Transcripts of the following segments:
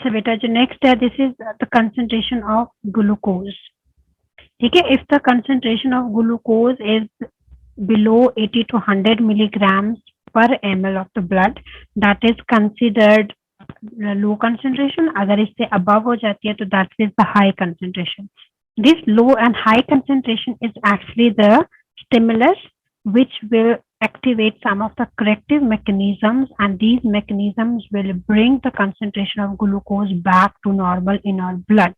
अच्छा बेटा, जो नेक्स्ट है, this is the concentration of glucose. ठीक है, if the concentration of glucose is below 80 to 100 milligrams per ml of the blood, that is considered low concentration. अगर इससे above हो जाती है तो that is the high concentration. This low and high concentration is actually the stimulus which will activate some of the corrective mechanisms, and these mechanisms will bring the concentration of glucose back to normal in our blood.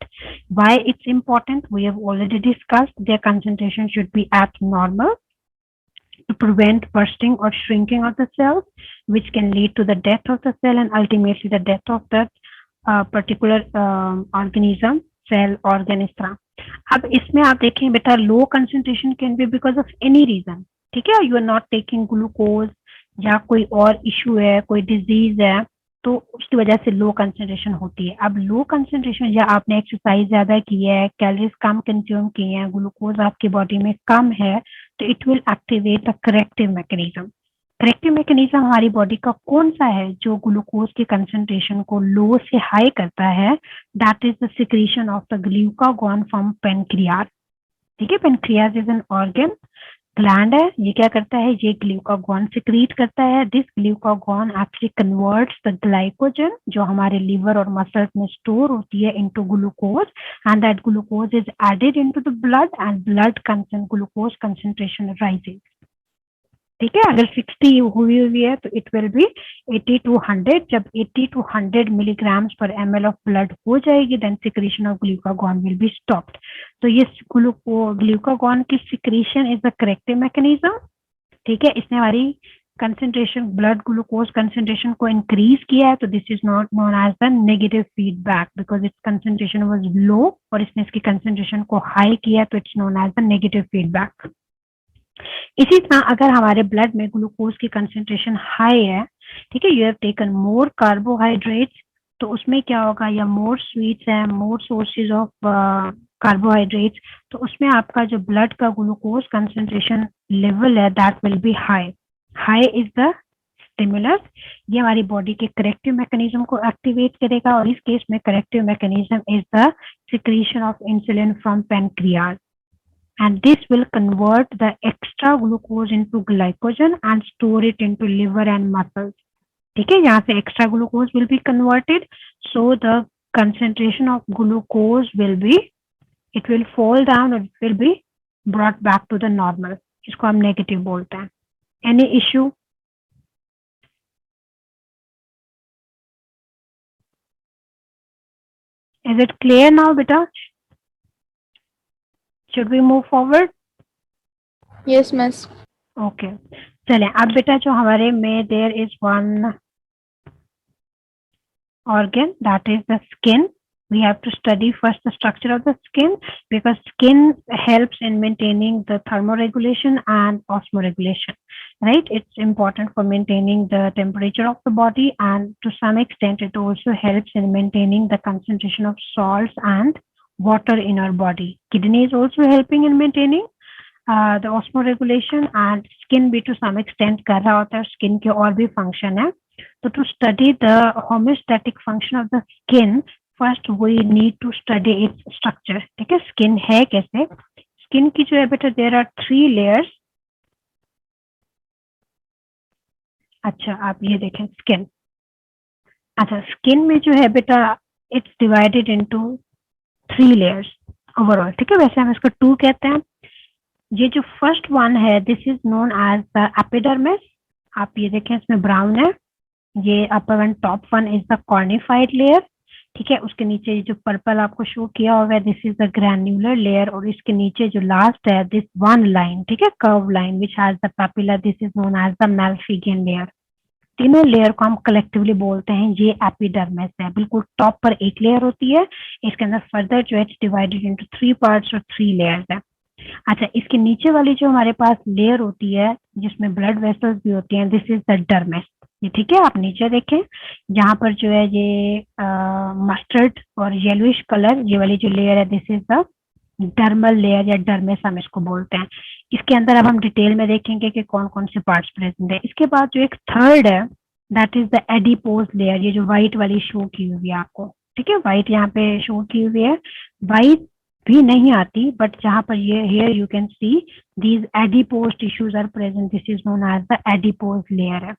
Why it's important? We have already discussed. Their concentration should be at normal to prevent bursting or shrinking of the cells, which can lead to the death of the cell and ultimately the death of that particular organism, cell, organ, इस तरह. अब इसमें आप देखें बेटा, लो concentration can be because of any reason. ठीक है, you are not taking glucose या कोई और इशू है, कोई डिजीज है, तो उसकी वजह से लो कंसंट्रेशन होती है. अब लो कंसंट्रेशन या आपने एक्सरसाइज ज्यादा की है, कैलोरीज कम कंज्यूम की है, ग्लूकोज आपकी बॉडी में कम है, तो it will activate the corrective mechanism. Corrective mechanism हमारी बॉडी का कौन सा है जो ग्लूकोज की कंसंट्रेशन को लो से हाई करता है? That is the secretion of the glucagon from pancreas. ठीक है, pancreas is an organ gland है. ये क्या करता है? ये ग्लूकागॉन सिक्रीट करता है. This glucagon actually converts the glycogen जो हमारे लीवर और मसल्स में स्टोर होती है into glucose, and that glucose is added into the blood and blood glucose concentration rises. ठीक है, अगर 60 हुई है तो इट विल बी 80 to 100. जब 80 to 100 मिलीग्राम्स पर ml ऑफ ब्लड हो जाएगी, then secretion of glucagon will be stopped. तो ये ग्लूकागॉन की secretion is the corrective mechanism. ठीक है, इसने हमारी कंसंट्रेशन, ब्लड ग्लूकोज कंसंट्रेशन को इंक्रीज किया है, तो this is not known as the negative feedback because its concentration was low, और इसने इसकी कंसंट्रेशन को हाई किया, तो it's known as the negative feedback. इसी तरह अगर हमारे ब्लड में ग्लूकोज की कंसंट्रेशन हाई है, ठीक है, you have taken more carbohydrates, तो उसमें क्या होगा? या मोर स्वीट्स है, मोर सोर्सेज ऑफ कार्बोहाइड्रेट्स, तो उसमें आपका जो ब्लड का ग्लूकोज कंसंट्रेशन लेवल है that will be high. High is the stimulus. ये हमारी बॉडी के करेक्टिव मैकेनिज्म को एक्टिवेट करेगा, और इस केस में corrective mechanism is the secretion of insulin from pancreas, and this will convert the extra glucose into glycogen and store it into liver and muscles. ठीक है, यहाँ से extra glucose will be converted, so the concentration of glucose will be, it will fall down or it will be brought back to the normal. इसको हम negative बोलते हैं. Any issue? Is it clear now, beta? Should we move forward? Yes, miss. Okay. चलें, अब बेटा जो हमारे में there is one organ, that is the skin. We have to study first the structure of the skin because skin helps in maintaining the thermoregulation and osmoregulation, right? It's important for maintaining the temperature of the body, and to some extent it also helps in maintaining the concentration of salts and water in our body. Kidney is also helping in maintaining the osmoregulation, and skin भी to some extent कर रहा होता है. Skin के और भी function है. So to study the homeostatic function of the skin, first we need to study its structure. ठीक है, skin है कैसे? Skin की जो है बेटा, there are 3 layers. अच्छा, आप ये देखें skin. अच्छा, skin में जो है बेटा, it's divided into 3 layers overall. ठीक है, वैसे हम इसको 2 कहते हैं. ये जो फर्स्ट वन है, this is known as the epidermis. आप ये देखें, इसमें ब्राउन है. ये upper one, top one is the cornified layer. ठीक है, उसके नीचे जो पर्पल आपको शो किया होगा, this is the granular layer, और इसके नीचे जो लास्ट है, दिस वन लाइन, ठीक है, curve line which has the papilla, this is known as the Malpighian layer. तीनों लेयर को हम कलेक्टिवली बोलते हैं ये एपिडर्मिस है. बिल्कुल टॉप पर एक लेयर होती है, इसके अंदर फर्दर जो है डिवाइडेड इनटू 3 पार्ट्स और 3 लेयर्स है. अच्छा, इसके नीचे वाली जो हमारे पास लेयर होती है जिसमें ब्लड वेसल्स भी होती हैं, दिस इज द डर्मिस. ये ठीक है, आप नीचे देखें, यहाँ पर जो है ये मस्टर्ड और येलोइश कलर, ये वाली जो लेयर है, this is the dermal layer या डर्मिस हम इसको बोलते हैं. इसके अंदर अब हम डिटेल में देखेंगे कि कौन कौन से पार्ट्स प्रेजेंट है. इसके बाद जो एक थर्ड है, that is the adipose layer. ये जो व्हाइट वाली शो की हुई है आपको, ठीक है, व्हाइट यहाँ पे शो की हुई है, व्हाइट भी नहीं आती, बट जहाँ पर ये here you can see these adipose tissues are present, this is known as the adipose layer है।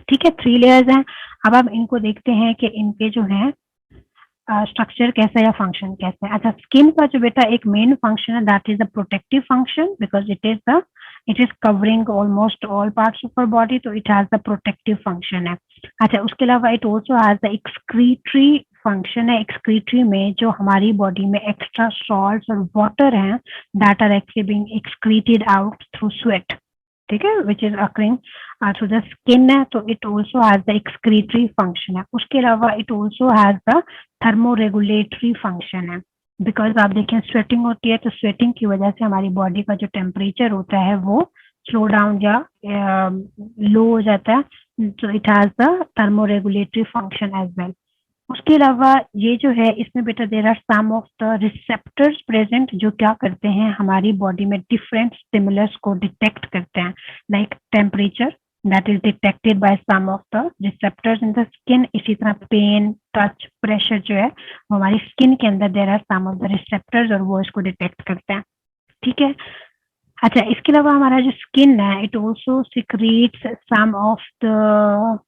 ठीक है, 3 लेयर्स हैं। अब आप इनको देखते हैं कि इनके जो है स्ट्रक्चर कैसा या फंक्शन कैसा है। अच्छा, स्किन का जो बेटा एक मेन फंक्शन है that is the protective function, because it is covering almost all parts of our body, तो it has the protective function है। अच्छा, उसके अलावा it also has the excretory function है। एक्सक्रीटरी में जो हमारी बॉडी में एक्स्ट्रा सॉल्ट और वाटर हैं that are actually being excreted out through sweat, ठीक है, which is occurring through the skin है, तो it also has the excretory function है। उसके अलावा it also has the thermoregulatory function है, बिकॉज आप देखें स्वेटिंग होती है, तो स्वेटिंग की वजह से हमारी बॉडी का जो टेम्परेचर होता है वो स्लो डाउन या लो हो जाता है, तो it has the thermoregulatory function as well. उसके अलावा ये जो है इसमें बेटा there are some of the receptors present जो क्या करते हैं हमारी बॉडी में डिफरेंट स्टिमुलस को डिटेक्ट करते हैं, like temperature that is detected by some of the receptors in the skin. इसी तरह पेन, टच, प्रेशर जो है वो हमारी स्किन के अंदर there are some of the receptors और वो इसको डिटेक्ट करते हैं। ठीक है, अच्छा, इसके अलावा हमारा जो स्किन है it also secretes some of the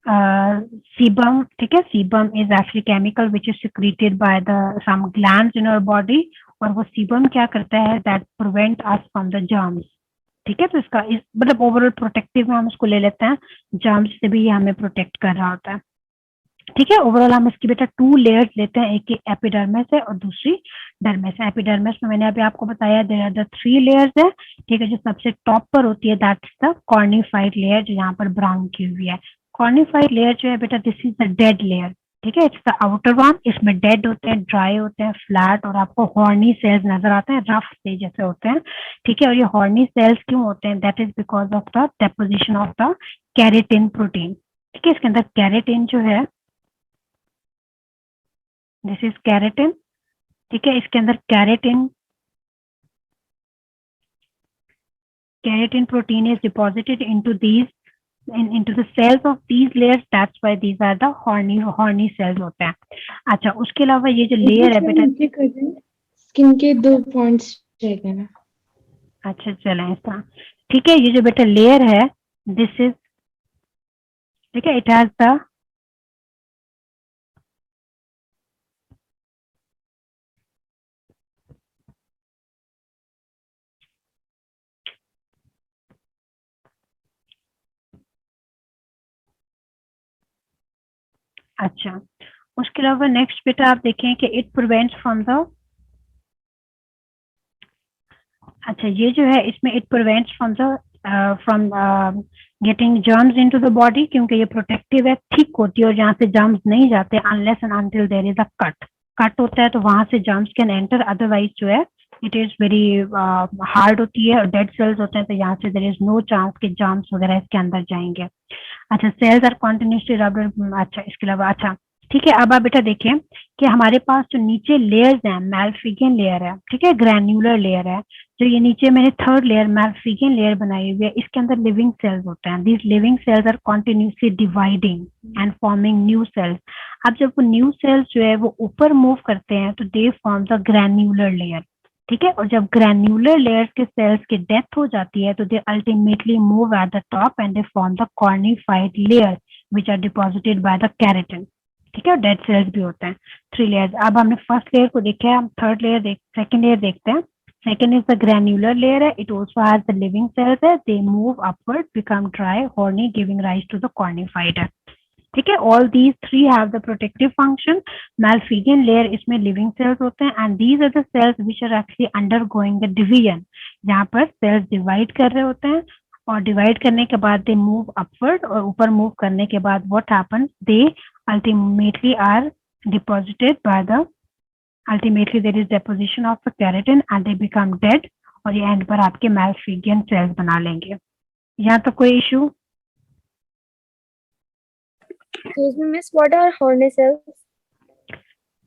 sebum, ठीक है, sebum is actually chemical which is secreted by the some glands in our body, और वो sebum क्या करता है that prevent us from the germs। ठीक है, तो इसका मतलब ओवरऑल प्रोटेक्टिव में हम इसको ले लेते हैं, जर्म्स से भी ये हमें प्रोटेक्ट कर रहा होता है। ठीक है, ओवरऑल हम इसकी बेटा 2 लेयर्स लेते हैं, एक एपिडर्मिस है और दूसरी डर्मिस है। एपिडर्मिस में मैंने अभी आपको बताया देयर आर द 3 लेयर्स है। ठीक है, जो सबसे टॉप पर होती है दैट्स द कॉर्निफाइड लेयर जो यहाँ पर ब्राउन की हुई है। कॉर्निफाइड लेयर जो है बेटा this is the dead layer. ठीक है, इट्स द आउटर वन, इसमें डेड होते हैं, ड्राई होते हैं, फ्लैट, और आपको हॉर्नी सेल्स नजर आते हैं, रफ से जैसे होते हैं। ठीक है, और ये हॉर्नी सेल्स क्यों होते हैं, that is because of the deposition of the keratin protein. ठीक है, इसके अंदर कैरेटिन जो है दिस इज कैरेटिन। ठीक है, इसके अंदर keratin protein is deposited into these into the cells of these layers, that's why these are the horny cells होते हैं। अच्छा, उसके अलावा ये जो लेयर है बेटा, स्किन के 2 पॉइंट्स रह गए ना। अच्छा चलें इसका, ठीक है, ये जो बेटा लेयर है दिस इज, ठीक है, इट हैज द अच्छा, उसके अलावा नेक्स्ट बेटा आप देखें कि इट प्रिवेंट्स फ्रॉम द, अच्छा ये जो है इसमें it prevents from the from getting germs into the body, क्योंकि ये प्रोटेक्टिव है, थिक होती है और जहाँ से जर्म्स नहीं जाते unless and until there is a cut होता है तो वहां से जर्म्स कैन एंटर, अदरवाइज जो है इट इज वेरी हार्ड होती है और डेड सेल्स होते हैं, तो यहाँ से देयर इज नो चांस कि जर्म्स वगैरह इसके अंदर जाएंगे। अच्छा, सेल्स आर कॉन्टिन्यूसली रब्ड, अच्छा इसके अलावा, अच्छा ठीक है, अब आप बेटा देखें कि हमारे पास जो नीचे लेयर्स हैं, मैलफिगियन लेयर है, ठीक है, ग्रैन्युलर लेयर है, जो ये नीचे मैंने थर्ड लेयर मैलफिगियन लेयर बनाई हुई है, इसके अंदर लिविंग सेल्स होते हैं। These living cells are continuously dividing and forming new cells. अब जब वो न्यू सेल्स जो है वो ऊपर मूव करते हैं तो they form the granular layer. ठीक है, और जब ग्रैन्युलर लेयर्स के सेल्स की डेथ हो जाती है तो they ultimately move at the top and they form the cornified layer which are deposited by the keratin. ठीक है, डेड सेल्स भी होते हैं, 3 लेयर्स। अब हमने फर्स्ट लेयर को देखा है, हम थर्ड लेयर सेकंड लेयर देखते हैं। Second is the granular layer है, it also has the living cells है, they move upward, become dry, horny, giving rise to the cornified है। ठीक है, all these 3 have the protective function. Malpighian layer इसमें living cells होते हैं and these are the cells which are actually undergoing the division, जहाँ पर sales divide कर रहे होते हैं और डिवाइड करने के बाद दे मूव अपवर्ड, और ऊपर मूव करने के बाद what happens, they ultimately are deposited by the, ultimately there is deposition of the keratin and they become dead, और ये एंड पर आपके मैलफिगियन सेल्स बना लेंगे। यहाँ तो कोई issue? Excuse me, miss, what are horny cells?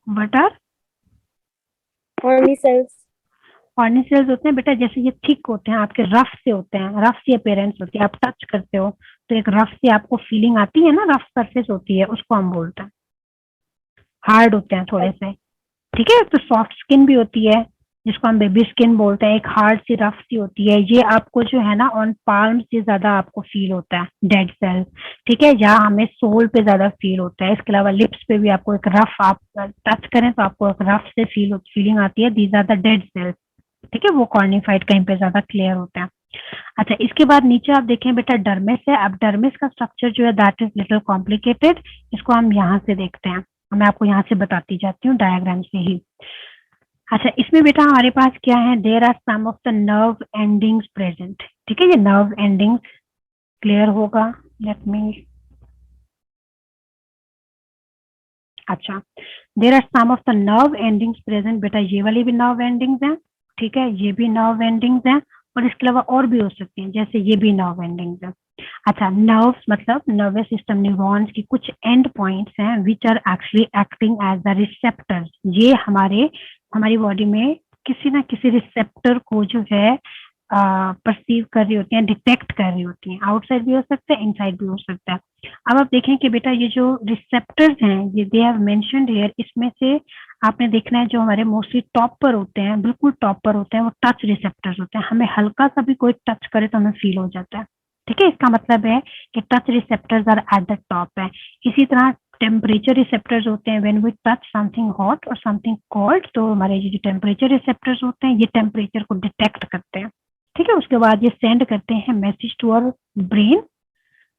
What are Horny cells. horny cells? होते हैं बेटा जैसे ये थिक होते हैं, आपके रफ से होते हैं, रफ सी अपीयरेंस होती है, आप टच करते हो तो एक रफ सी आपको फीलिंग आती है ना, रफ सरफेस होती है, उसको हम बोलते हैं। हार्ड होते हैं थोड़े से, ठीक है। तो सॉफ्ट स्किन भी होती है जिसको हम बेबी स्किन बोलते हैं, एक हार्ड सी रफ सी होती है। ये आपको जो है ना ऑन पाल्म से ज्यादा आपको फील होता है डेड सेल, ठीक है, या हमें सोल पे ज्यादा फील होता है। इसके अलावा लिप्स पे भी आपको एक रफ, आप टच करें तो आपको एक रफ से फीलिंग आती है, these are the dead cells, ठीक है। वो कॉर्निफाइड कहीं पे ज्यादा क्लियर होता है। अच्छा, इसके बाद नीचे आप देखें बेटा डर्मिस है। अब डर्मिस का स्ट्रक्चर जो है दैट इज लिटिल कॉम्प्लिकेटेड, इसको हम यहाँ से देखते हैं, मैं आपको यहाँ से बताती जाती हूँ डायग्राम से ही। अच्छा, इसमें बेटा हमारे पास क्या है, there are some of the nerve endings present, ठीक है। ये नर्व एंडिंग्स क्लियर होगा, लेट मी, अच्छा, there are some of the nerve endings present, बेटा ये वाली भी नर्व एंडिंग्स हैं, ठीक है, ये भी नर्व एंडिंग्स हैं, और इसके अलावा और भी हो सकती हैं, जैसे ये भी नर्व एंडिंग्स हैं। अच्छा, नर्व्स मतलब नर्वस सिस्टम न्यूरॉन्स की कुछ एंड पॉइंट्स हैं which are actually acting as the receptors. ये हमारी बॉडी में किसी ना किसी रिसेप्टर को जो है परसीव कर रही होती हैं, डिटेक्ट कर रही होती हैं। आउटसाइड भी हो सकता है, इनसाइड भी हो सकता है। अब आप देखें कि बेटा ये जो रिसेप्टर्स हैं, ये दे हैव मेंशन्ड हियर, इसमें से आपने देखना है जो हमारे मोस्टली टॉप पर होते हैं, बिल्कुल टॉप पर होते हैं, वो टच रिसेप्टर्स होते हैं। हमें हल्का सा भी कोई टच करे तो हमें फील हो जाता है, ठीक है। इसका मतलब है कि touch receptors are at the top है। इसी तरह टेम्परेचर रिसेप्टर्स होते हैं, when we touch something hot और समथिंग कोल्ड, तो हमारे ये जो टेम्परेचर रिसेप्टर्स होते हैं ये टेम्परेचर को डिटेक्ट करते हैं, ठीक है। उसके बाद ये सेंड करते हैं मैसेज टू आवर ब्रेन,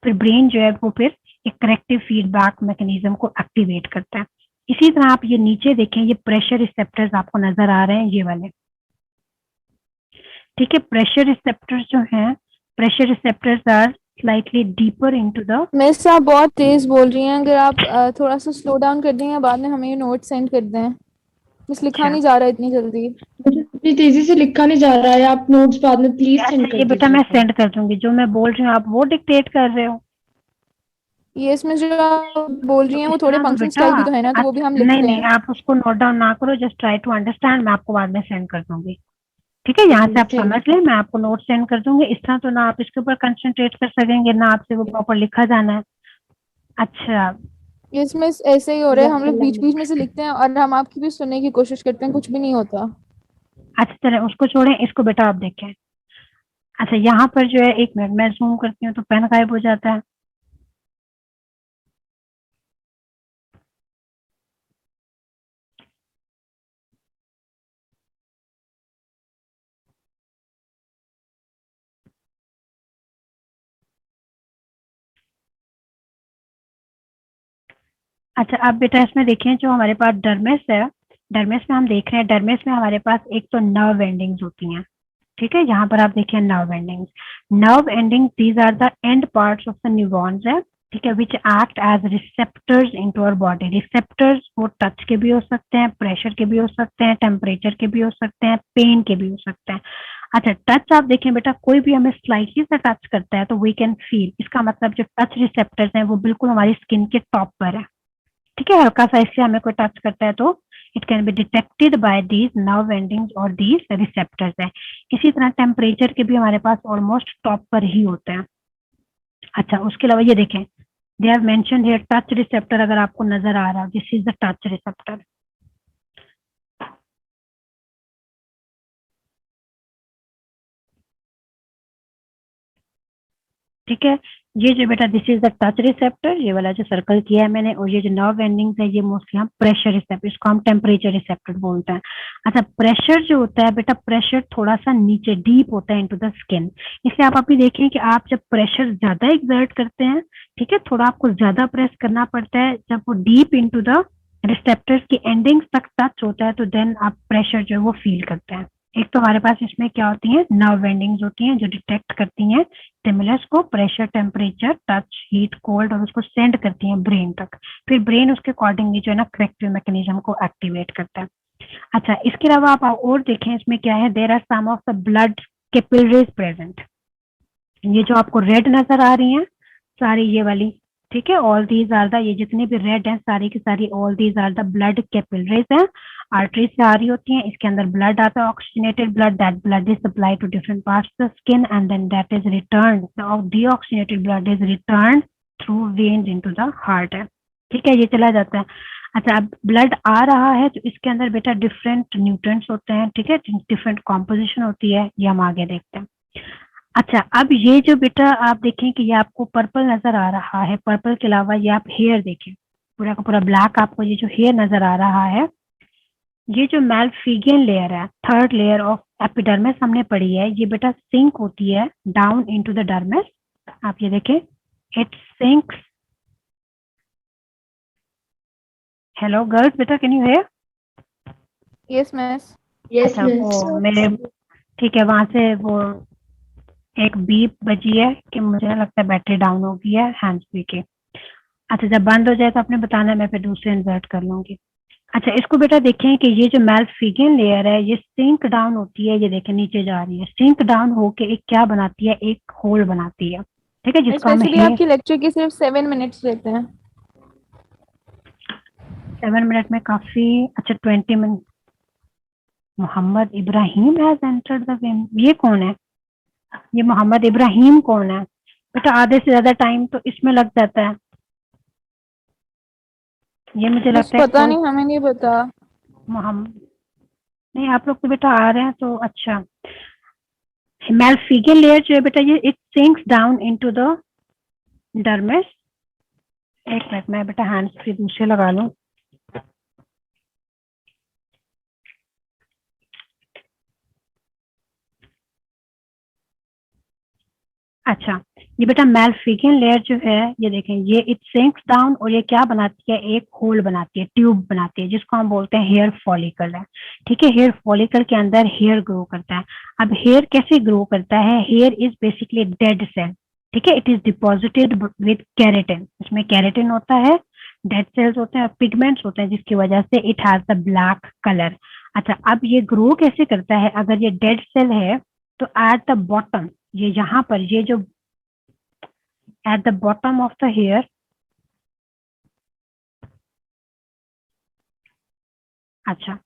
फिर ब्रेन जो है वो फिर एक करेक्टिव फीडबैक मैकेनिज्म को एक्टिवेट करता है। इसी तरह आप ये नीचे देखें, ये प्रेशर रिसेप्टर्स आपको नजर आ रहे हैं, ये वाले, ठीक है। प्रेशर रिसेप्टर्स जो हैं, pressure receptors are slightly deeper into the, miss आप बहुत तेज बोल रही हैं, अगर आप थोड़ा सा स्लो डाउन कर देंगे बाद में हमें ये नोट सेंड कर दें। मिस लिखा नहीं जा रहा इतनी जल्दी। मुझे इतनी तेजी से लिखा नहीं जा रहा है, आप नोट्स बाद में प्लीज सेंड अच्छा कर ये बेटा मैं दीजिएगा। सेंड कर दूंगी, जो मैं बोल रही हूँ आप वो डिक्टेट कर रहे हो। ये इसमें जो आप बोल रही तो हैं इस वो थोड़े तरह तो फंक्शन बेटा, स्टाइल भी तो है ना, तो वो भी हम अच्छा नहीं लिखते नहीं, हैं। आप उसको नोट डाउन ना करो, जस्ट ट्राई टू अंडरस्टैंड, मैं आपको बाद में सेंड कर दूंगी, ठीक है। यहाँ से आप थैंक समझ लें, मैं आपको नोट सेंड कर दूंगी। इस तरह तो ना आप इसके ऊपर कंसंट्रेट कर सकेंगे, ना आपसे वो प्रॉपर लिखा जाना है। अच्छा, इसमें ऐसे ही हो रहा है, हम लोग बीच यू। बीच में से लिखते हैं और हम आपकी भी सुनने की कोशिश करते हैं, कुछ भी नहीं होता। अच्छा चले उसको छोड़ें, इसको बेटा आप देखें। अच्छा यहाँ पर जो है, एक मिनट मैं जूम करती हूँ तो पेन गायब हो जाता है। अच्छा अब बेटा इसमें देखें, जो हमारे पास डर्मिस है, डर्मिस में हम देख रहे हैं, डर्मिस में हमारे पास एक तो नर्व एंडिंग्स होती हैं, ठीक है। यहाँ पर आप देखिए nerve endings, nerve endings these are the end parts of the neurons है, ठीक है, which act as receptors into our body. Receptors वो टच के भी हो सकते हैं, प्रेशर के भी हो सकते हैं, टेम्परेचर के भी हो सकते हैं, पेन के भी हो सकते हैं। अच्छा टच आप देखें बेटा, कोई भी हमें स्लाइटली सा टच करता है तो वी कैन फील, इसका मतलब जो टच रिसेप्टर्स हैं वो बिल्कुल हमारी स्किन के टॉप पर है, ठीक है। हल्का सा इससे हमें कोई टच करता है तो it can be detected by these nerve endings और दीज रिसेप्टर्स है। इसी तरह टेम्परेचर के भी हमारे पास ऑलमोस्ट टॉप पर ही होते हैं। अच्छा उसके अलावा ये देखें, they have mentioned here touch receptor, अगर आपको नजर आ रहा है, this is the touch receptor, ठीक है। ये जो बेटा this is the touch receptor, ये वाला जो सर्कल किया है मैंने, और ये जो नर्व एंडिंग्स है ये मोस्टली हम प्रेशर रिसेप्टर, इसको हम टेम्परेचर रिसेप्टर बोलते हैं। अच्छा प्रेशर जो होता है बेटा, प्रेशर थोड़ा सा नीचे डीप होता है इनटू द स्किन, इसलिए आप अभी देखिए कि आप जब प्रेशर ज्यादा एक्सर्ट करते हैं, ठीक है, थोड़ा आपको ज्यादा प्रेस करना पड़ता है, जब वो डीप इनटू द रिसेप्टर्स की एंडिंग्स तक टच होता है तो देन आप प्रेशर जो है वो फील करते हैं। एक तो हमारे पास इसमें क्या होती है, नर्व एंडिंग्स होती हैं जो डिटेक्ट करती हैं स्टिमुलस को, pressure, temperature, touch, heat, cold, और उसको सेंड करती हैं ब्रेन तक, फिर ब्रेन उसके अकॉर्डिंगली जो है ना करेक्टिव मैकेनिज्म को एक्टिवेट करता है। अच्छा इसके अलावा आप और देखें, इसमें क्या है, there are some of the blood capillaries present, ये जो आपको रेड नजर आ रही हैं सारी ये वाली, ठीक है, ऑल दीज आर द, ये जितनी भी रेड हैं सारी की सारी, all these are the blood capillaries हैं, आर्टरी से आ रही होती हैं, इसके अंदर ब्लड आता है, oxygenated blood, that blood is supply to different parts of the skin and then that is return, deoxygenated blood is return through veins into the heart है, ठीक है, ये चला जाता है। अच्छा, अब ब्लड आ रहा है तो इसके अंदर बेटा डिफरेंट न्यूट्रिएंट्स होते हैं, ठीक है, डिफरेंट कॉम्पोजिशन होती है, ये हम आगे देखते हैं। अच्छा, अब ये जो बेटा आप देखें कि ये आपको पर्पल नजर आ रहा है, पर्पल के अलावा ये आप हेयर देखें, पूरा का पूरा ब्लैक आपको ये जो हेयर नजर आ रहा है, ये जो मैलफिगियन लेयर है, थर्ड लेयर ऑफ एपिडर्मिस हमने पढ़ी है, ये बेटा सिंक होती है डाउन इनटू द डर्मिस। आप ये देखें, इट सिंक्स। हेलो गर्ल्स, बेटा can you hear? Yes miss. Yes, अच्छा, miss. वो मेरे, ठीक है, वहां से वो एक बीप बजी है कि मुझे लगता है बैटरी डाउन हो गई है हैंड्स फ्री की। अच्छा, जब बंद हो जाए तो आपने बताना है, मैं फिर दूसरे इंसर्ट कर लूंगी। अच्छा, इसको बेटा देखें कि ये जो मैलफिगियन लेयर है ये सिंक डाउन होती है, ये देखें नीचे जा रही है, सिंक डाउन होके एक क्या बनाती है, एक होल बनाती है, ठीक है, मिस जिसको हम वैसे भी हेयर। आपकी लेक्चर की सिर्फ 7 मिनट्स लेते हैं। 7 मिनट में काफी। अच्छा, 20 minute. Mohammed Ibrahim has entered the game, ये कौन है? ये मोहम्मद इब्राहिम कौन है? बेटा आधे से ज्यादा टाइम तो इसमें लग जाता है, ये मुझे मिस लगता है पता कोई नहीं, हमें नहीं पता। मोहम्मद। नहीं, आप लोग तो बेटा आ रहे हैं तो अच्छा। मैलफिगियन लेयर जो है बेटा, ये it sinks down into the dermis. एक मिनट, मैं बेटा हैंड्स फ्री दूसरे लगा लूं। अच्छा, ये बेटा मैलफिगियन लेयर जो है, ये देखें, ये इट सिंक्स डाउन और ये क्या बनाती है, एक होल बनाती है, ट्यूब बनाती है, जिसको हम बोलते हैं हेयर फॉलिकल है, ठीक है। हेयर फॉलिकल के अंदर हेयर ग्रो करता है। अब हेयर कैसे ग्रो करता है? Hair is basically dead cell, ठीक है, it is deposited with keratin, इसमें कैरेटिन होता है, डेड सेल्स होते हैं और पिगमेंट्स होते हैं, जिसकी वजह से it has the black colour. अच्छा, अब ये ग्रो कैसे करता है? अगर ये डेड सेल है तो एट द बॉटम, ये यहाँ पर, ये जो at the bottom of the hair, अच्छा,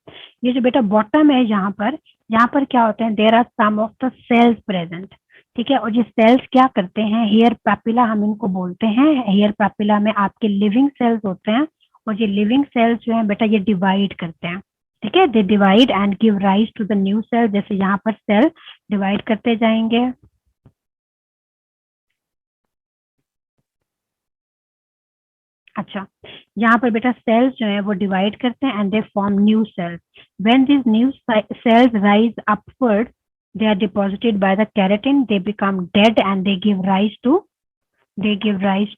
ये जो बेटा बॉटम है, यहाँ पर क्या होते हैं, there are some of the cells present, ठीक है, और ये सेल्स क्या करते हैं, हेयर पैपिला हम इनको बोलते हैं, हेयर पैपिला में आपके लिविंग सेल्स होते हैं, और ये लिविंग सेल्स जो है बेटा ये डिवाइड करते हैं, ठीक है, they divide and give rise to the new cell, जैसे यहाँ पर सेल डिवाइड करते जाएंगे। अच्छा, यहाँ पर बेटा सेल्स जो है वो डिवाइड करते हैं and they form new sales. When this new sales rise upward, they are deposited by the keratin, they become dead and they give rise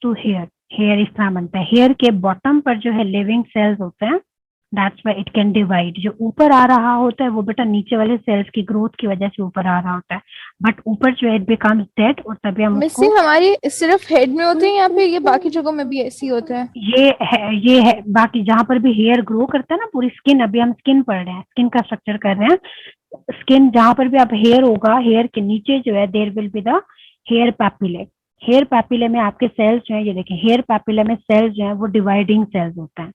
to hair। Hair इस तरह बनता है। हेयर के बॉटम पर जो है लिविंग सेल्स होते हैं, that's why it can divide. जो ऊपर आ रहा होता है वो बेटा नीचे वाले सेल्स की ग्रोथ की वजह से ऊपर आ रहा होता है, बट ऊपर जो है इट बिकम्स डेड, और तभी हम उसको, मिसिंग हमारी सिर्फ हेड में होते हैं या फिर ये बाकी जगहों में भी ऐसी होता है? ये है बाकी जहां पर भी हेयर ग्रो करता है ना, पूरी स्किन, अभी हम स्किन पढ़ रहे हैं, स्किन का स्ट्रक्चर कर रहे हैं। स्किन जहां पर भी आप हेयर होगा, हेयर के नीचे जो है there will be the hair papillae. Hair papillae में आपके सेल्स जो है, ये देखें, हेयर पैपिले में सेल्स जो है वो डिवाइडिंग सेल्स होते हैं,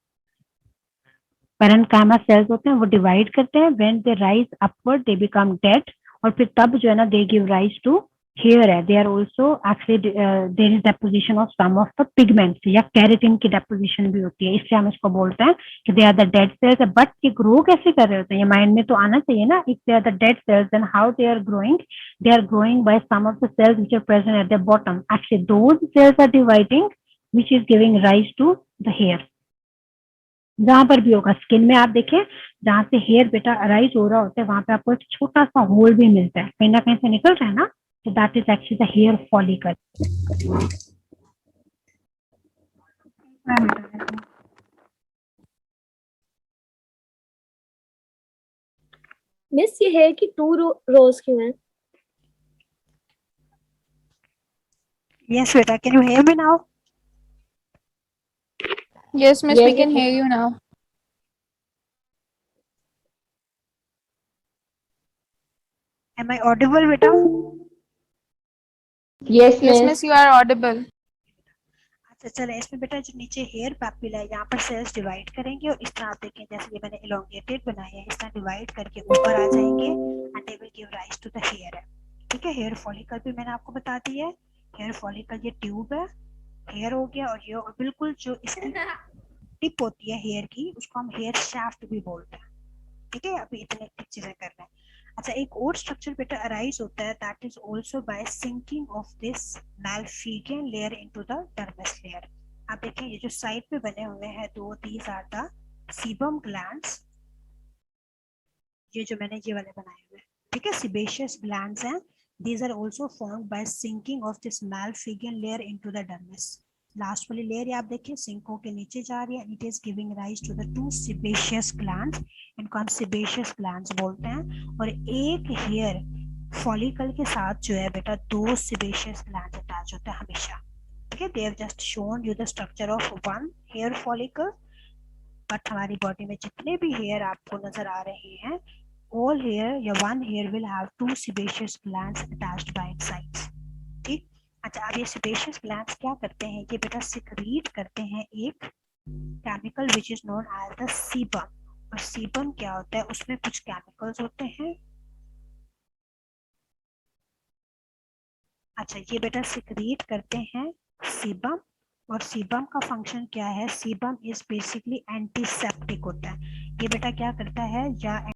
पैरेन्काइमा सेल्स होते हैं, वो डिवाइड करते हैं, when they rise upward they become dead, और फिर तब जो है ना they give rise to hair है। They are also actually there is deposition of some of the pigments, या कैरेटिन की डेपोजिशन भी होती है, इससे हम इसको बोलते हैं कि they are the dead cells. But ये ग्रो कैसे कर रहे होते हैं, ये माइंड में तो आना चाहिए ना, if they are the dead cells then how they are growing by some of the cells which are present at the bottom, actually those cells are dividing which is giving rise to the hair. जहां पर भी होगा skin में आप देखें, जहां से hair बेटा अराइज हो रहा होता है वहां पे आपको एक छोटा सा होल भी मिलता है, कहीं ना कहीं से निकल रहा है ना, तो that is actually the hair follicle. Miss ये हेयर की 2 रोज क्यों है? यस बेटा, can you hear me now? Yes miss, we Yes, can yes. Hear you now. Am I audible बेटा? Yes, yes miss. Miss, you are audible. अच्छा चले, इसमें बेटा जो नीचे हेयर पैपिला है, यहाँ पर सेल्स डिवाइड करेंगे, और इस तरह आप देखें जैसे ये मैंने इलोंगेटेड बनाया है, इस तरह डिवाइड करके ऊपर आ जाएंगे and they will give rise to the hair है, ठीक है। हेयर फॉलिकल भी मैंने आपको बता दिया है, हेयर फॉलिकल ये ट्यूब है, हेयर हो गया, और ये और बिल्कुल जो इसकी टिप होती है हेयर की, उसको हम हेयर शाफ्ट भी बोलते हैं। ठीक है, अभी इतने चीजें कर रहे हैं। अच्छा, एक और स्ट्रक्चर बेटा अराइज होता है, that is also by sinking of this Malpighian layer into the dermis layer. आप देखें ये जो साइड पे बने हुए हैं दो, these are the sebum glands, ये जो मैंने ये वाले बनाए हुए हैं, ठीक है, sebaceous glands हैं। These are also formed by sinking of this malpighian layer into the dermis. Last वाली लेयर आप देखिए सिंकों के नीचे जा रही है, it is giving rise to the to sebaceous glands, इनको हम sebaceous glands बोलते हैं। और एक हेयर फॉलिकल के साथ जो है बेटा दो sebaceous glands अटैच होते हैं हमेशा। ठीक है, they have just shown you the structure of one hair follicle, but हमारी बॉडी में जितने भी हेयर आपको नजर आ रहे हैं, all hair या one hair will have two sebaceous glands attached by its sides। ठीक, अच्छा अब ये sebaceous glands क्या करते हैं, ये बेटा secrete करते हैं एक chemical which is known as the sebum। और sebum क्या होता है, उसमें कुछ केमिकल्स होते हैं। अच्छा, ये बेटा secrete करते हैं sebum, और सीबम का फंक्शन क्या है, सीबम इज बेसिकली एंटीसेप्टिक होता है। ये बेटा क्या करता है, या